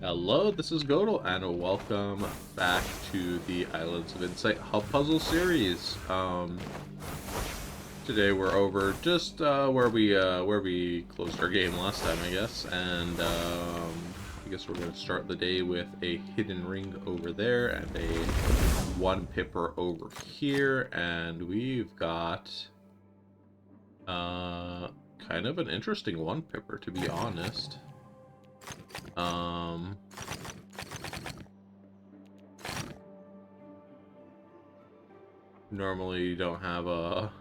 Hello, this is Godel, and welcome back to the Islands of Insight Hub Puzzle series. Today we're over just where we closed our game last time, I guess, and I guess we're gonna start the day with a hidden ring over there and a one pipper over here, and we've got kind of an interesting one pipper, to be honest. Normally you don't have a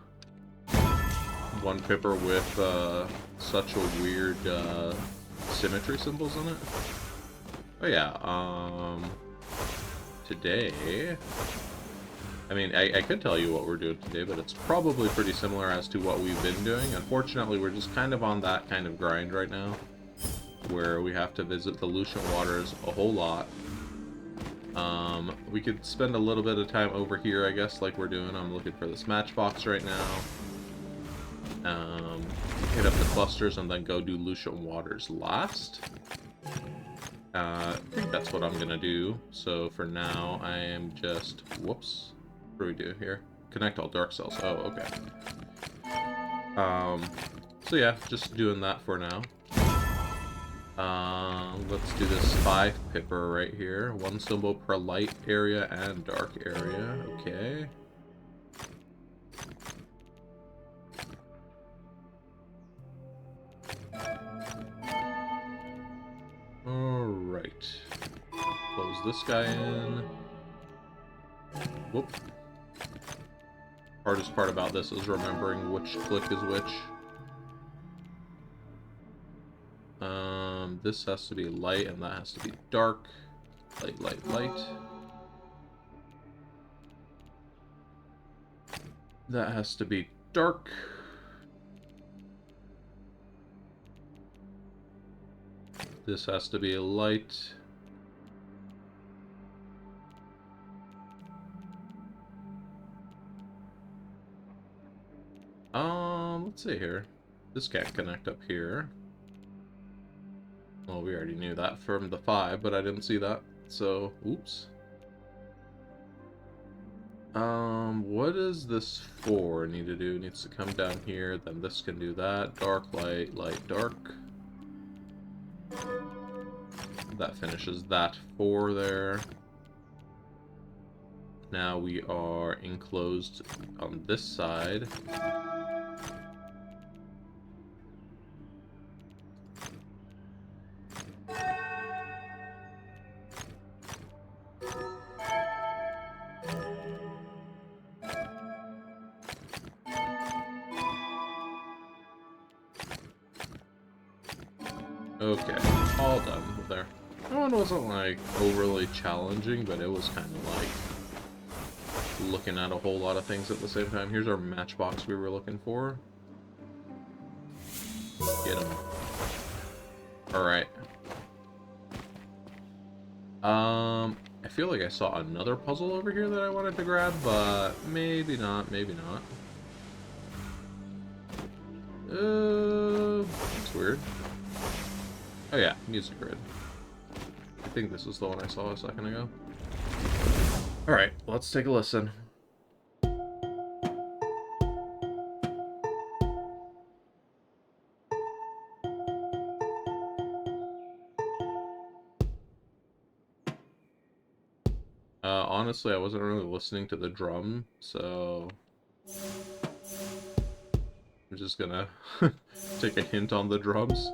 one pipper with such a weird symmetry symbols in it. Oh yeah, today, I mean, I could tell you what we're doing today, but it's probably pretty similar as to what we've been doing. Unfortunately, we're just kind of on that kind of grind right now, where we have to visit the Lucian Waters a whole lot. We could spend a little bit of time over here, I guess, like we're doing. I'm looking for this matchbox right now. Hit up the clusters and then go do Lucian Waters last. I think that's what I'm gonna do. So for now, I am just... Whoops. What do we do here? Connect all dark cells. Oh, okay. So yeah, just doing that for now. Let's do this 5 pipper right here. One symbol per light area and dark area. Okay. Alright. Close this guy in. Whoop. Hardest part about this is remembering which click is which. This has to be light, and that has to be dark. Light, light, light. That has to be dark. This has to be light. Let's see here. This can't connect up here. Well, we already knew that from the 5, but I didn't see that. So, oops. What is this for? Need to do? It needs to come down here. Then this can do that. Dark, light, light, dark. That finishes that 4 there. Now we are enclosed on this side. Okay, all done there. That one wasn't like overly challenging, but it was kind of like looking at a whole lot of things at the same time. Here's our matchbox we were looking for. Get him. Alright. I feel like I saw another puzzle over here that I wanted to grab, but maybe not, maybe not. That's weird. Oh yeah, music grid. I think this is the one I saw a second ago. Alright, let's take a listen. Honestly, I wasn't really listening to the drum, so I'm just gonna take a hint on the drums.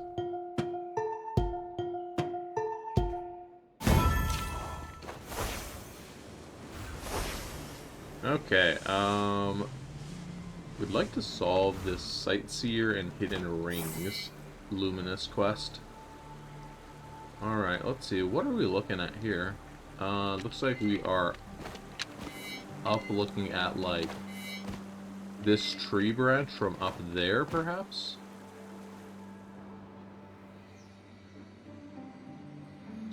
Okay, we'd like to solve this Sightseer and Hidden Rings Luminous quest. Alright, let's see, what are we looking at here? Looks like we are up looking at, like, this tree branch from up there, perhaps?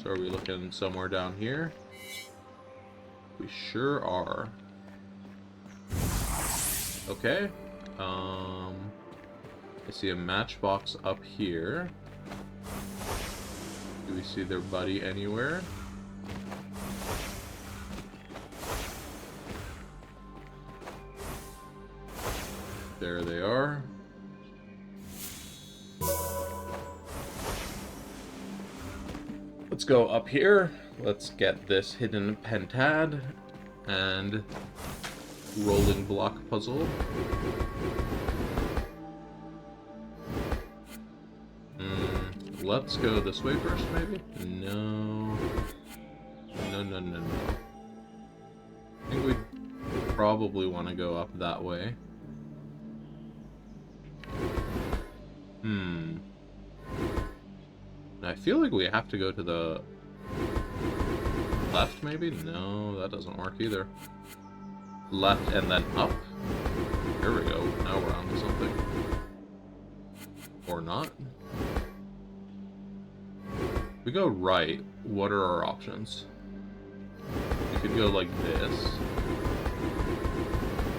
So are we looking somewhere down here? We sure are. Okay. I see a matchbox up here. Do we see their buddy anywhere? There they are. Let's go up here. Let's get this hidden pentad and rolling block puzzle. Let's go this way first, maybe? No. No. I think we probably want to go up that way. I feel like we have to go to the left, maybe? No, that doesn't work either. Left and then up? Here we go. Now we're onto something. Or not. If we go right, what are our options? We could go like this.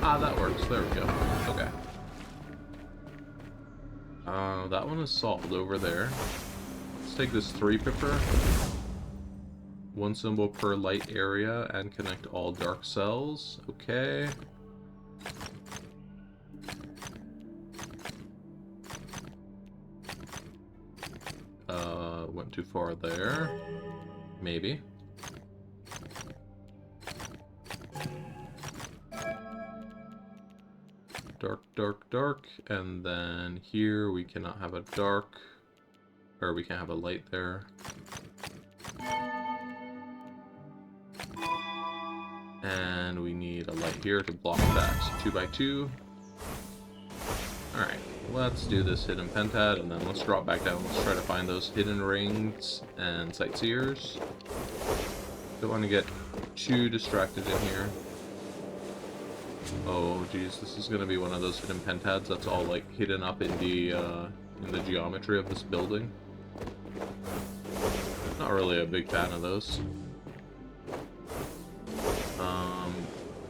Ah, that works. There we go. Okay. That one is solved over there. Let's take this 3-pipper. 1 symbol per light area and connect all dark cells. Okay. Went too far there. Maybe. Dark, and then here we cannot have a dark, or we can have a light there. And we need a light here to block that 2x2. Alright, let's do this hidden pentad, and then let's drop back down. Let's try to find those hidden rings and sightseers. Don't want to get too distracted in here. Oh geez, this is gonna be one of those hidden pentads that's all like hidden up in the geometry of this building. Not really a big fan of those.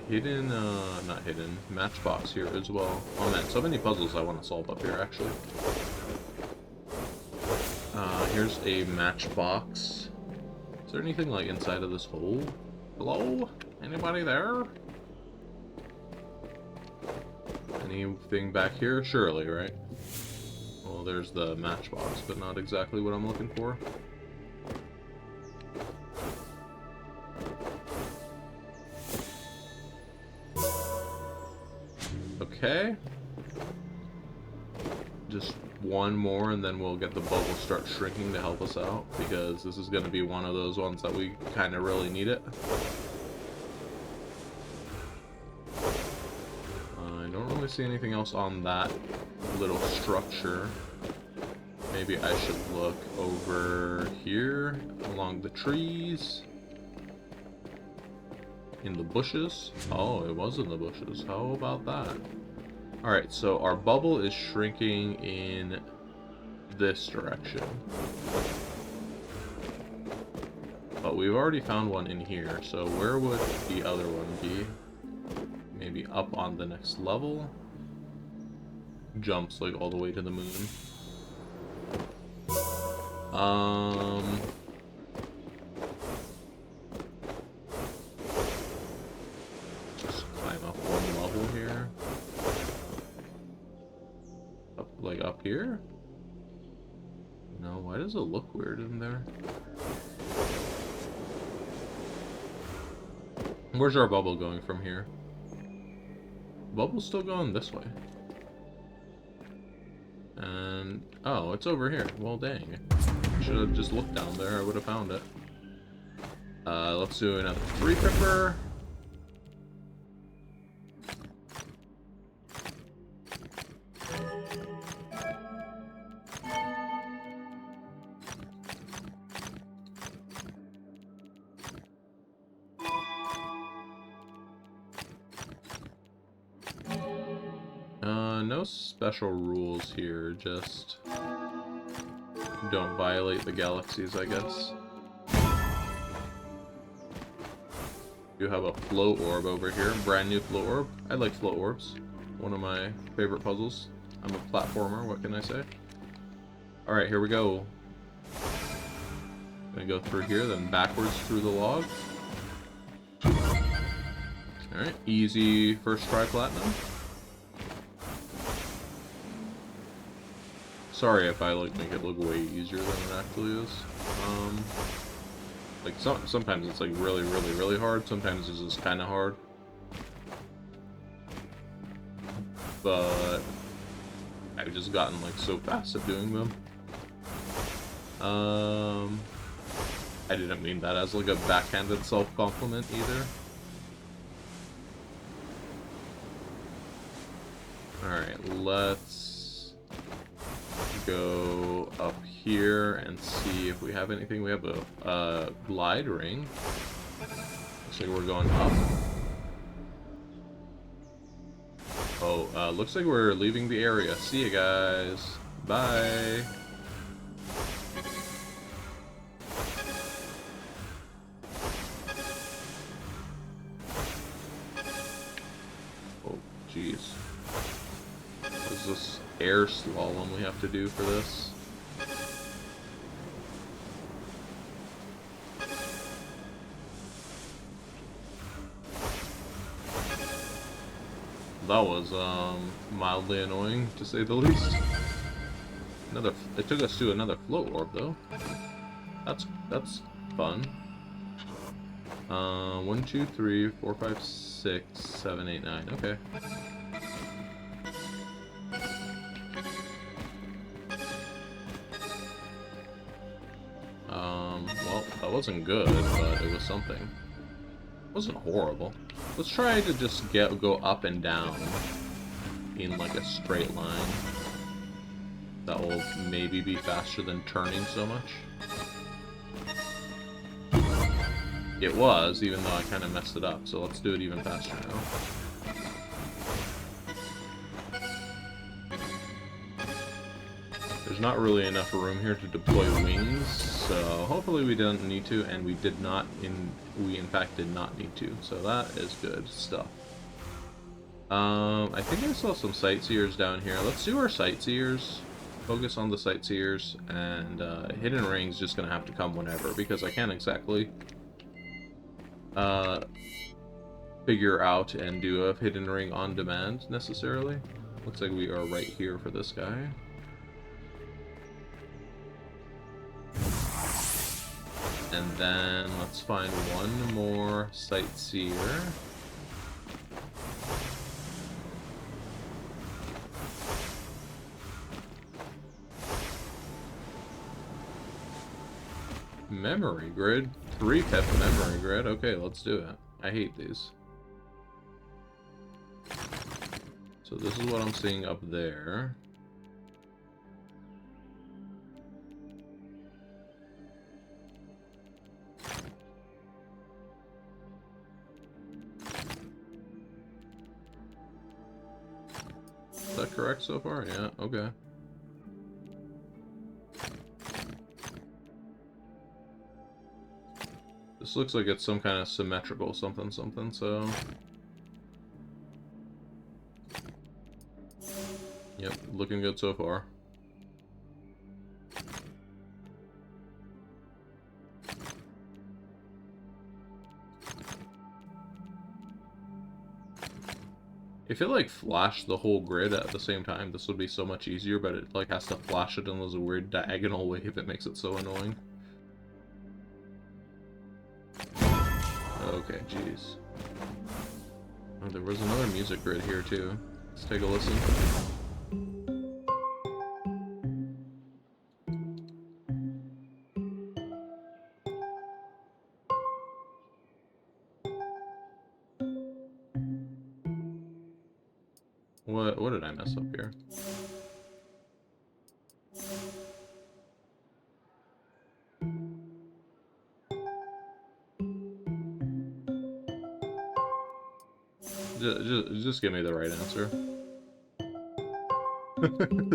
Hidden, not hidden, matchbox here as well. Oh man, so many puzzles I want to solve up here actually. Here's a matchbox. Is there anything like inside of this hole? Hello? Anybody there? Anything back here? Surely, right? Well, there's the matchbox, but not exactly what I'm looking for. Okay. Just one more and then we'll get the bubble start shrinking to help us out, because this is going to be one of those ones that we kind of really need it. I don't really see anything else on that little structure. Maybe I should look over here along the trees. In the bushes? Oh, it was in the bushes. How about that? Alright, so our bubble is shrinking in this direction. But we've already found one in here, so where would the other one be? Maybe up on the next level? Jumps like all the way to the moon. Just climb up one level here. Up here? No, why does it look weird in there? Where's our bubble going from here? Bubble's still going this way. And oh, it's over here. Well, dang. Should have just looked down there. I would have found it. Let's do another 3-pipper. No special rules here, just don't violate the galaxies, I guess. You have a float orb over here, brand new float orb. I like float orbs, one of my favorite puzzles. I'm a platformer, what can I say? Alright, here we go. Gonna go through here, then backwards through the log. Alright, easy first try platinum. Sorry if I like make it look way easier than it actually is. Like sometimes it's like really hard, sometimes it's just kinda hard. But I've just gotten like so fast at doing them. I didn't mean that as like a backhanded self-compliment either. Alright, let's go up here and see if we have anything. We have a glide ring. Looks like we're going up. Oh, looks like we're leaving the area. See you guys. Bye. Oh, jeez. What is this air slalom we have to do for this? That was mildly annoying, to say the least. It took us to another float orb, though. That's fun. 1, 2, 3, 4, 5, 6, 7, 8, 9. Okay. Well, that wasn't good, but it was something. It wasn't horrible. Let's try to just go up and down in like a straight line. That will maybe be faster than turning so much. It was, even though I kind of messed it up, so let's do it even faster now. There's not really enough room here to deploy wings, so hopefully we didn't need to, and we did not, we in fact did not need to, so that is good stuff. I think I saw some sightseers down here. Let's do our sightseers. Focus on the sightseers, and hidden rings just gonna have to come whenever, because I can't exactly figure out and do a hidden ring on demand necessarily. Looks like we are right here for this guy. And then let's find one more sightseer. Memory grid? 3-pip memory grid? Okay, let's do it. I hate these. So this is what I'm seeing up there. Is that correct so far? Yeah, okay. This looks like it's some kind of symmetrical something, so... Yep, looking good so far. If it like flashed the whole grid at the same time, this would be so much easier, but it like has to flash it in this weird diagonal wave that makes it so annoying. Okay, jeez. Oh, there was another music grid here too. Let's take a listen. What did I mess up here? Just give me the right answer.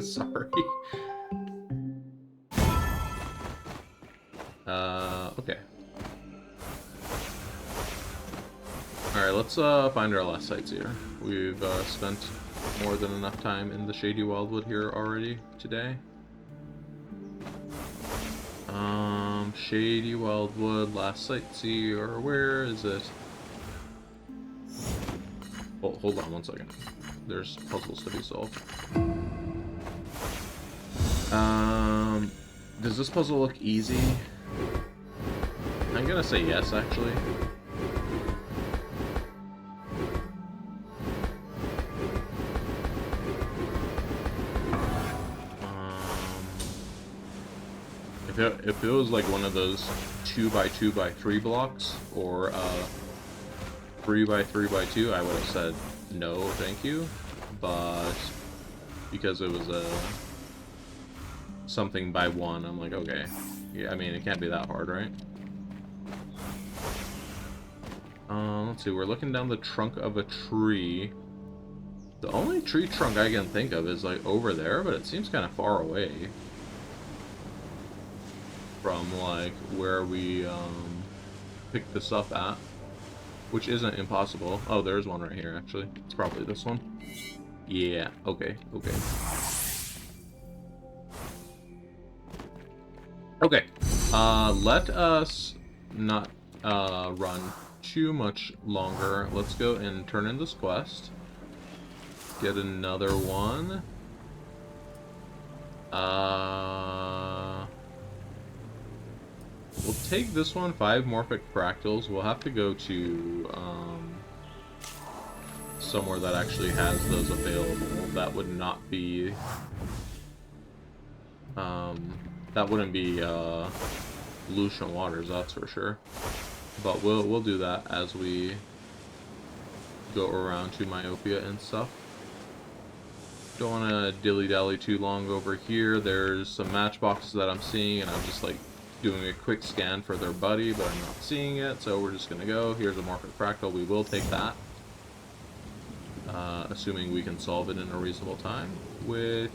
Sorry. Okay. Alright, let's find our last sightseer. We've spent more than enough time in the Shady Wildwood here already today. Shady Wildwood, last sightseer. Where is it? Oh, hold on 1 second. There's puzzles to be solved. Does this puzzle look easy? I'm gonna say yes, actually. If it was like one of those 2x2x3 blocks, or 3x3x2, I would have said no, thank you. But because it was something by one, I'm like, okay. Yeah, I mean, it can't be that hard, right? Let's see, we're looking down the trunk of a tree. The only tree trunk I can think of is like over there, but it seems kind of far away from like where we picked this up at, which isn't impossible. Oh, there's one right here actually. It's probably this one. Yeah, okay. Okay, let us not run too much longer. Let's go and turn in this quest. Get another one. We'll take this one, 5 morphic fractals. We'll have to go to somewhere that actually has those available. That would not be that wouldn't be Lucian Waters, that's for sure. But we'll do that as we go around to Myopia and stuff. Don't want to dilly-dally too long over here. There's some matchboxes that I'm seeing, and I'm just like doing a quick scan for their buddy, but I'm not seeing it, so we're just gonna go. Here's a morphic fractal. We will take that, assuming we can solve it in a reasonable time, which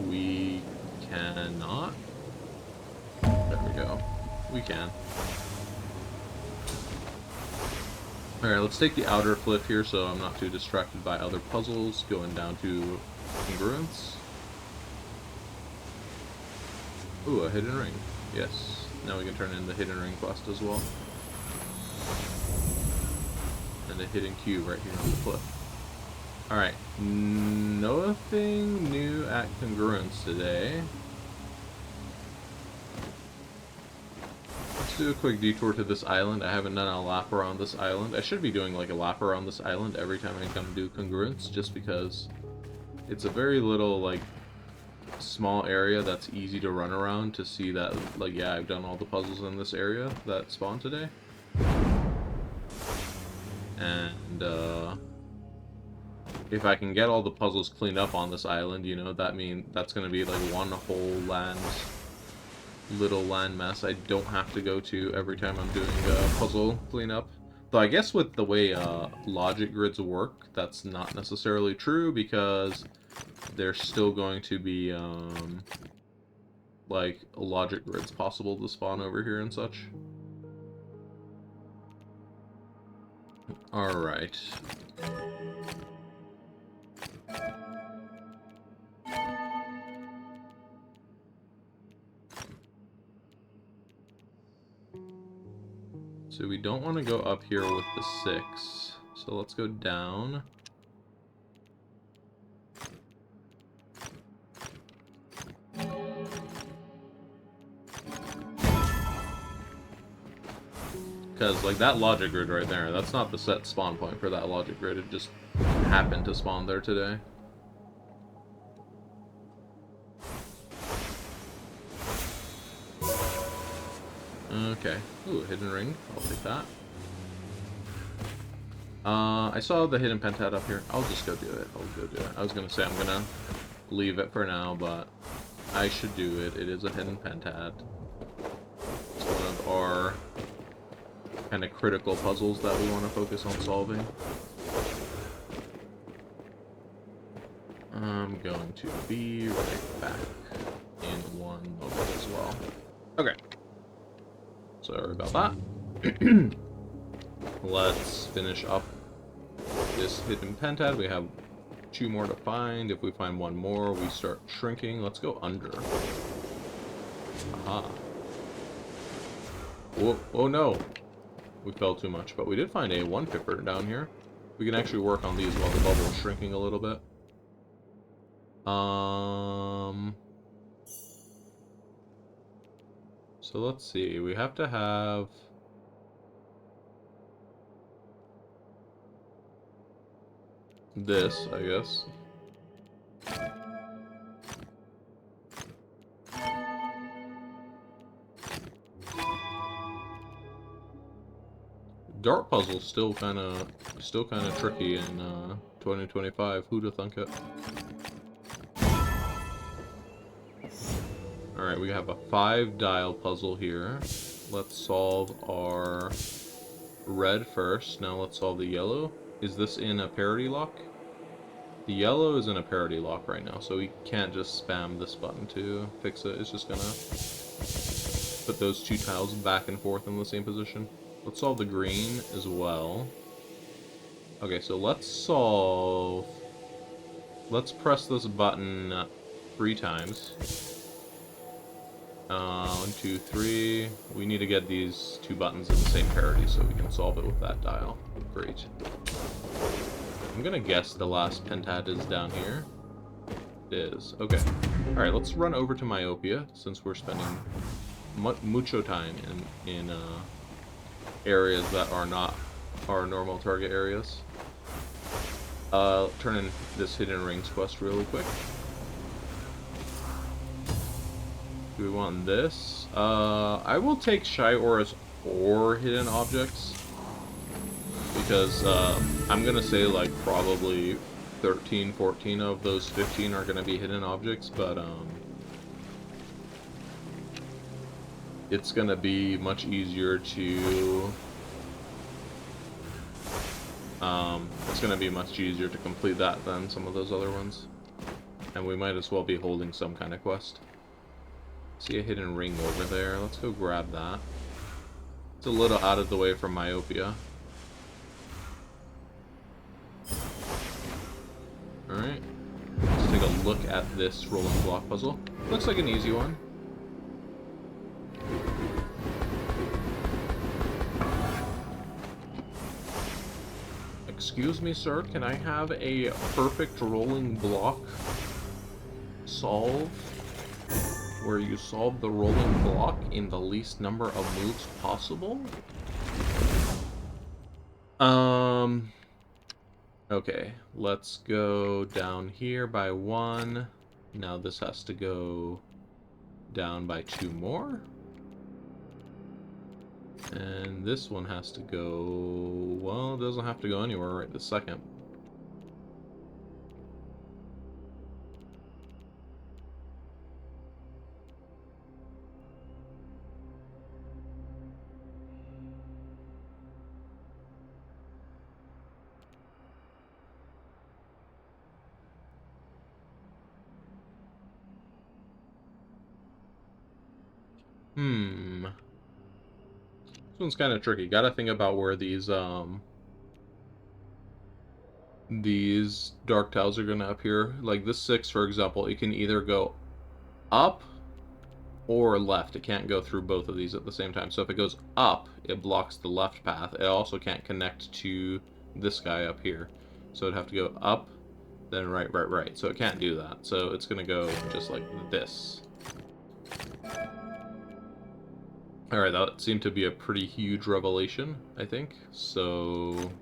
we cannot. There we go. We can. Alright, let's take the outer flip here so I'm not too distracted by other puzzles. Going down to congruence. Ooh, a hidden ring. Yes. Now we can turn in the hidden ring quest as well. And a hidden cube right here on the flip. Alright. Nothing new at congruence today. Let's do a quick detour to this island. I haven't done a lap around this island. I should be doing like a lap around this island every time I come do congruence, just because it's a very little like small area that's easy to run around to see that like, yeah, I've done all the puzzles in this area that spawned today. And if I can get all the puzzles cleaned up on this island, you know, that's gonna be like one whole little land mess I don't have to go to every time I'm doing a puzzle cleanup. Though I guess with the way logic grids work, that's not necessarily true, because there's still going to be like logic grids possible to spawn over here and such. Alright. So we don't want to go up here with the 6. So let's go down. Because, like, that logic grid right there, that's not the set spawn point for that logic grid. It just happened to spawn there today. Okay. Ooh, hidden ring. I'll take that. I saw the hidden pentad up here. I'll just go do it. I was gonna say I'm gonna leave it for now, but I should do it. It is a hidden pentad. It's one of our kind of critical puzzles that we want to focus on solving. I'm going to be right back in one moment as well. Okay. Sorry about that. Let's finish up this hidden pentad. We have 2 more to find. If we find 1 more, we start shrinking. Let's go under. Aha. Whoa, oh no! We fell too much, but we did find a one pipper down here. We can actually work on these while the bubble is shrinking a little bit. So let's see. We have to have this, I guess. Dart puzzle's still kind of tricky in 2025. Who'd have thunk it? All right, we have a 5-dial puzzle here. Let's solve our red first. Now let's solve the yellow. Is this in a parity lock? The yellow is in a parity lock right now, so we can't just spam this button to fix it. It's just gonna put those 2 tiles back and forth in the same position. Let's solve the green as well. Okay, so let's press this button 3 times. 1, 2, 3. We need to get these 2 buttons in the same parity so we can solve it with that dial. Great. I'm gonna guess the last pentat is down here. It is. Okay. Alright, let's run over to Myopia, since we're spending mucho time in areas that are not our normal target areas. Turn in this Hidden Rings quest really quick. Do we want this? I will take Shy Auras or Hidden Objects. Because, I'm gonna say, like, probably 13, 14 of those 15 are gonna be Hidden Objects, but, it's gonna be much easier to... it's gonna be much easier to complete that than some of those other ones. And we might as well be holding some kind of quest. See a hidden ring over there. Let's go grab that. It's a little out of the way from Myopia. Alright. Let's take a look at this rolling block puzzle. Looks like an easy one. Excuse me, sir, can I have a perfect rolling block solve? Where you solve the rolling block in the least number of moves possible? Okay, let's go down here by 1. Now this has to go down by 2 more. And this one has to go... well, it doesn't have to go anywhere right this second. This one's kind of tricky. Gotta think about where these dark tiles are gonna appear. Like this 6, for example, it can either go up or left. It can't go through both of these at the same time. So if it goes up, it blocks the left path. It also can't connect to this guy up here. So it'd have to go up, then right, right, right. So it can't do that. So it's gonna go just like this. Alright, that seemed to be a pretty huge revelation, I think. So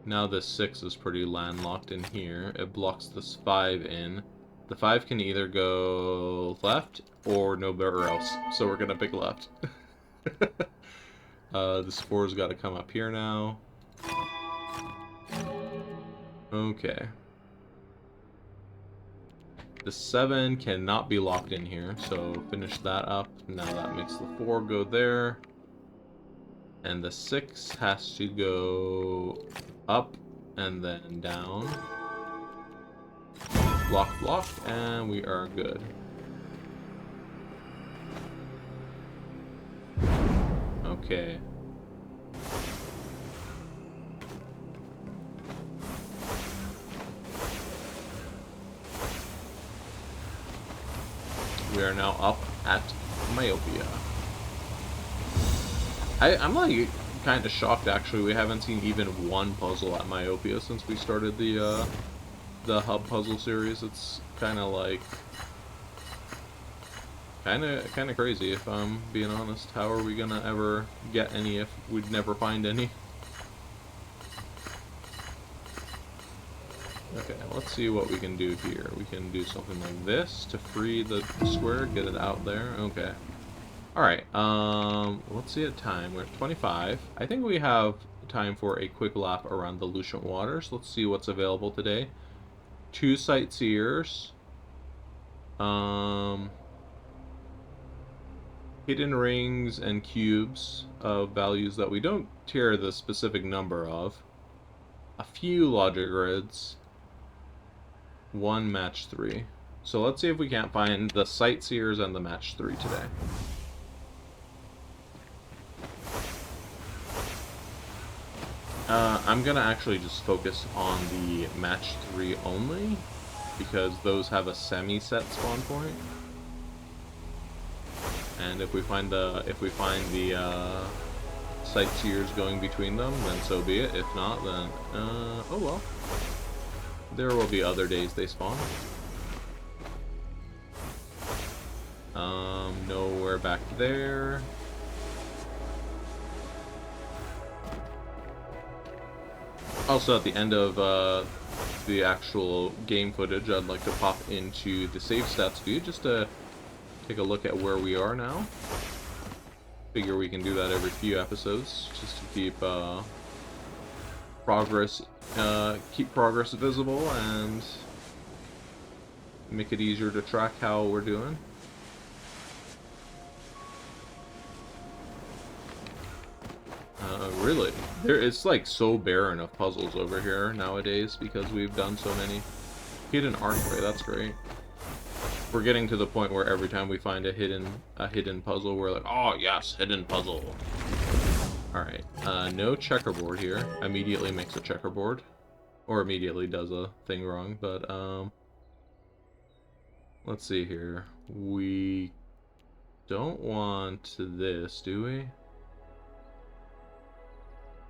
now this 6 is pretty landlocked in here. It blocks this 5 in. The 5 can either go left or nowhere else. So we're gonna pick left. This 4's got to come up here now. Okay. The 7 cannot be locked in here, so finish that up. Now that makes the 4 go there. And the 6 has to go up and then down. Block, block, and we are good. Okay. We are now up at Myopia. I'm like kind of shocked actually. We haven't seen even one puzzle at Myopia since we started the hub puzzle series. It's kind of like kind of crazy if I'm being honest. How are we gonna ever get any if we'd never find any? Okay, let's see what we can do here. We can do something like this to free the square, get it out there. Okay. Alright, let's see at time. We're at 25. I think we have time for a quick lap around the Lucian Waters. Let's see what's available today. 2 sightseers. Hidden rings and cubes of values that we don't hear the specific number of. A few logic grids. 1 match 3. So let's see if we can't find the sightseers and the match 3 today. I'm gonna actually just focus on the match 3 only, because those have a semi-set spawn point. And if we find the sightseers going between them, then so be it. If not, then oh well. There will be other days they spawn. Nowhere back there. Also, at the end of the actual game footage, I'd like to pop into the save stats view just to take a look at where we are now. Figure we can do that every few episodes just to keep progress visible and make it easier to track how we're doing. Really, it's like so barren of puzzles over here nowadays because we've done so many. Hidden archway, that's great. We're getting to the point where every time we find a hidden puzzle, we're like, oh yes, hidden puzzle. All right, no checkerboard here. Immediately makes a checkerboard, or immediately does a thing wrong. But let's see here. We don't want this, do we?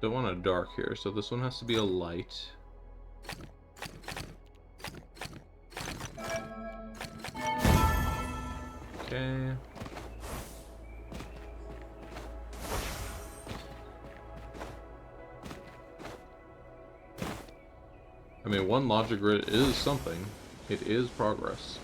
Don't want a dark here, so this one has to be a light. Okay. I mean, one logic grid is something. It is progress.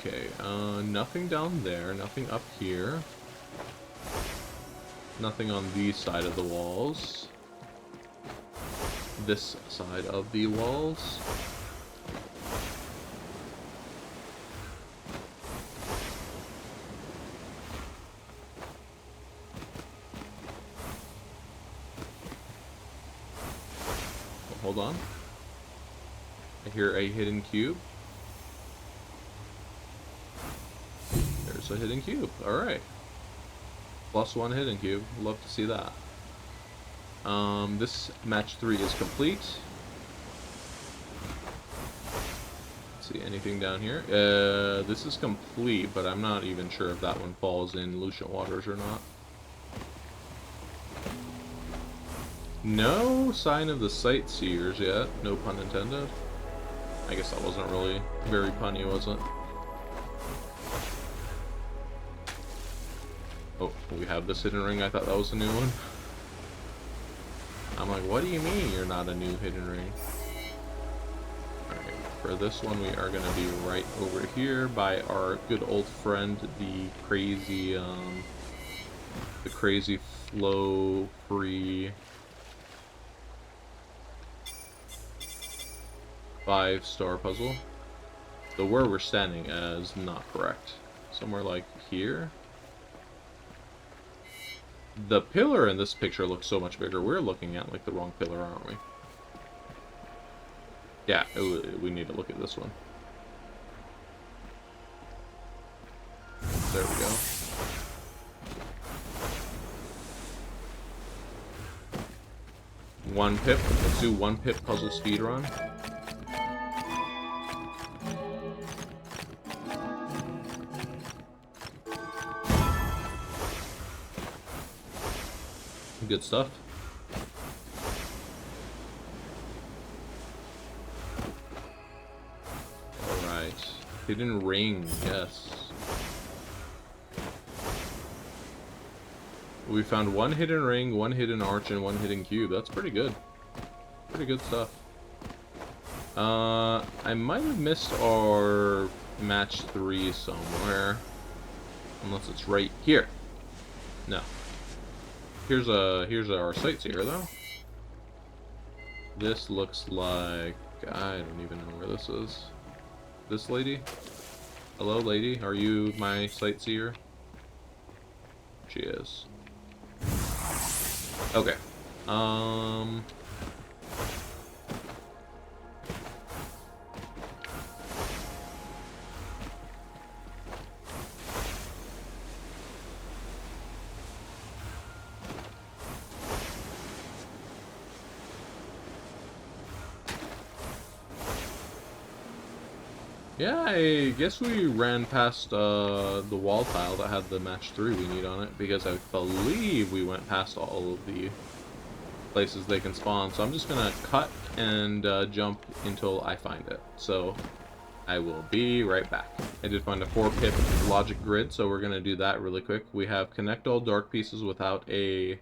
Okay, nothing down there, nothing up here. Nothing on these side of the walls. This side of the walls. Hold on. I hear a hidden cube. There's a hidden cube. Alright. +1 hidden cube. Love to see that. This match 3 is complete. Let's see, anything down here? This is complete, but I'm not even sure if that one falls in Lucian Waters or not. No sign of the sightseers yet. No pun intended. I guess that wasn't really very punny, was it? Oh, we have this hidden ring. I thought that was a new one. I'm like, what do you mean you're not a new hidden ring? Alright, for this one we are going to be right over here by our good old friend, the crazy flow-free 5-star puzzle. So where we're standing is not correct. Somewhere like here. The pillar in this picture looks so much bigger. We're looking at like the wrong pillar, aren't we? Yeah, we need to look at this one. There we go. 1 pip. Let's do 1 pip puzzle speed run. Good stuff. Alright. Hidden ring, yes. We found 1 hidden ring, 1 hidden arch, and 1 hidden cube. That's pretty good. Pretty good stuff. I might have missed our match 3 somewhere. Unless it's right here. No. Here's our sightseer though. This looks like, I don't even know where this is. This lady? Hello lady, are you my sightseer? She is. Okay. Yeah, I guess we ran past the wall tile that had the match 3 we need on it, because I believe we went past all of the places they can spawn. So I'm just gonna cut and jump until I find it. So I will be right back. I did find a 4-pip logic grid, so we're gonna do that really quick. We have connect all dark pieces without a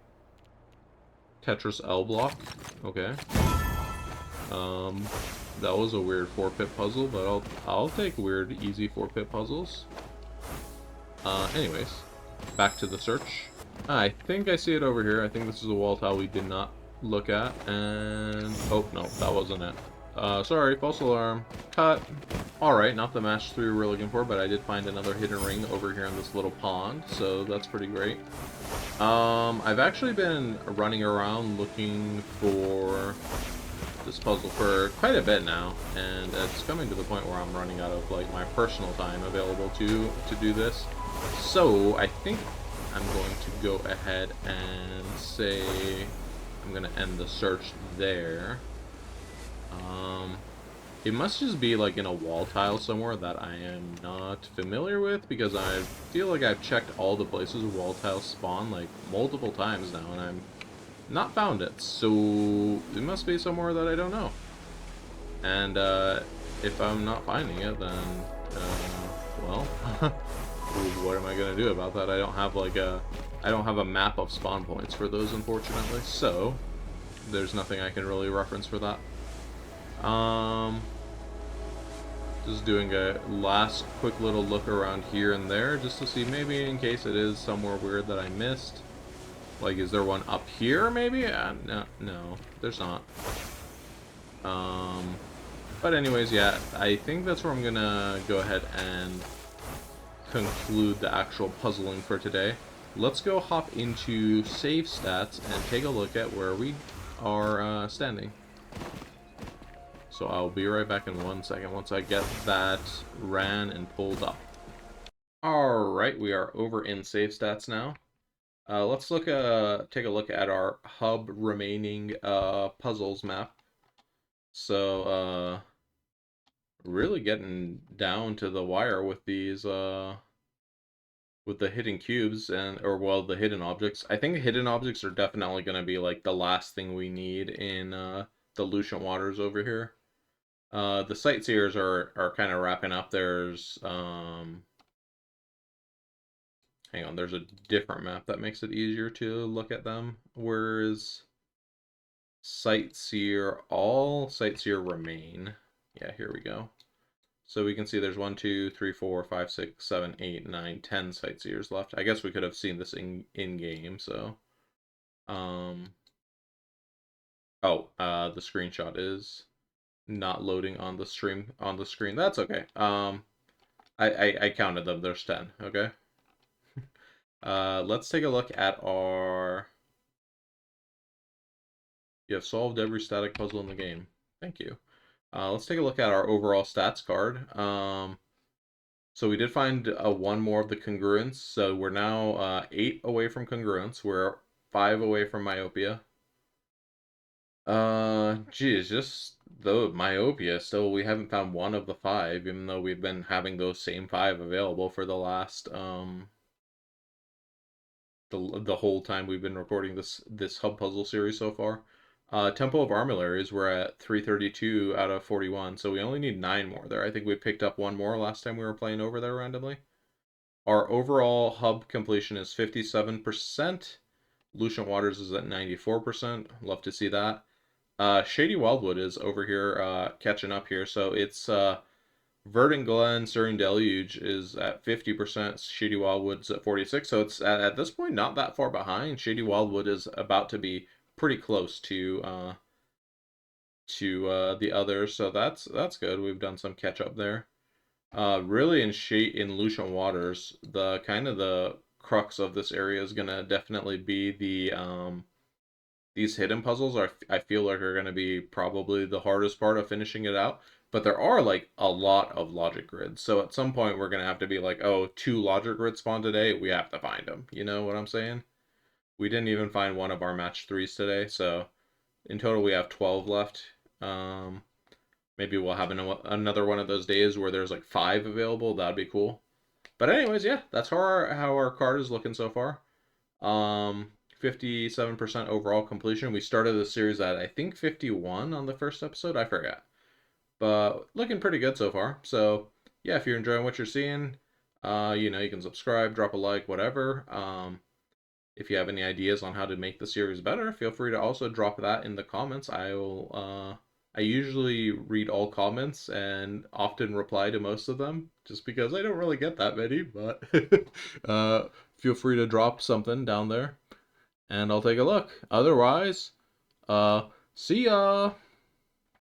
Tetris L block. Okay. That was a weird 4-pip puzzle, but I'll take weird, easy 4-pip puzzles. Anyways, back to the search. I think I see it over here. I think this is a wall tile we did not look at, and oh no, that wasn't it. Sorry, false alarm. Cut. Alright, not the match 3 we were looking for, but I did find another hidden ring over here in this little pond, so that's pretty great. I've actually been running around looking for this puzzle for quite a bit now, and it's coming to the point where I'm running out of like my personal time available to do this. So I think I'm going to go ahead and say I'm gonna end the search there. It must just be like in a wall tile somewhere that I am not familiar with, because I feel like I've checked all the places wall tiles spawn like multiple times now, and I'm not found it, so it must be somewhere that I don't know. And if I'm not finding it, then well, what am I gonna do about that? I don't have like a map of spawn points for those, unfortunately. So there's nothing I can really reference for that. Just doing a last quick little look around here and there, just to see maybe in case it is somewhere weird that I missed. Like, is there one up here, maybe? No, there's not. But anyways, yeah, I think that's where I'm gonna go ahead and conclude the actual puzzling for today. Let's go hop into save stats and take a look at where we are standing. So I'll be right back in 1 second once I get that ran and pulled up. Alright, we are over in save stats now. Let's take a look at our hub remaining puzzles map. So really getting down to the wire with these with the hidden cubes, or well, the hidden objects. I think hidden objects are definitely going to be like the last thing we need in the Lucian Waters over here. The sightseers are kind of wrapping up. There's hang on, there's a different map that makes it easier to look at them. Whereas all sightseer remain. Yeah, here we go. So we can see there's 1, 2, 3, 4, 5, 6, 7, 8, 9, 10 sightseers left. I guess we could have seen this in game, so the screenshot is not loading on the screen. That's okay. I counted them. There's 10, okay? Let's take a look at our... You have solved every static puzzle in the game. Thank you. Let's take a look at our overall stats card. So we did find one more of the congruence. So we're now 8 away from congruence. We're 5 away from myopia. Geez, just the myopia. Still, we haven't found one of the five, even though we've been having those same five available for the last the whole time we've been recording this hub puzzle series so far. Temple of Armillaries, we're at 332 out of 41, so we only need nine more there. I think we picked up one more last time we were playing over there randomly. Our overall hub completion is 57%. Lucian Waters is at 94%. Love to see that. Shady Wildwood is over here catching up here. So it's Verdant Glen, Stirring Deluge is at 50%. Shady Wildwood's at 46. So it's at this point not that far behind. Shady Wildwood is about to be pretty close to the others. So that's good. We've done some catch up there. Really in Lucian Waters, the kind of the crux of this area is gonna definitely be these hidden puzzles are I feel like are going to be probably the hardest part of finishing it out. But there are like a lot of logic grids, so at some point we're going to have to be like, oh, two logic grids spawn today, we have to find them. You know what I'm saying? We didn't even find one of our match threes today, so in total we have 12 left. Um, Maybe we'll have another one of those days where there's like five available. That'd be cool. But anyways, yeah, that's how our card is looking so far. 57% overall completion. We started the series at I think 51 on the first episode. I forgot. But looking pretty good so far. So, yeah, if you're enjoying what you're seeing, you can subscribe, drop a like, whatever. If you have any ideas on how to make the series better, feel free to also drop that in the comments. I usually read all comments and often reply to most of them just because I don't really get that many, but uh, feel free to drop something down there and I'll take a look. Otherwise, see ya.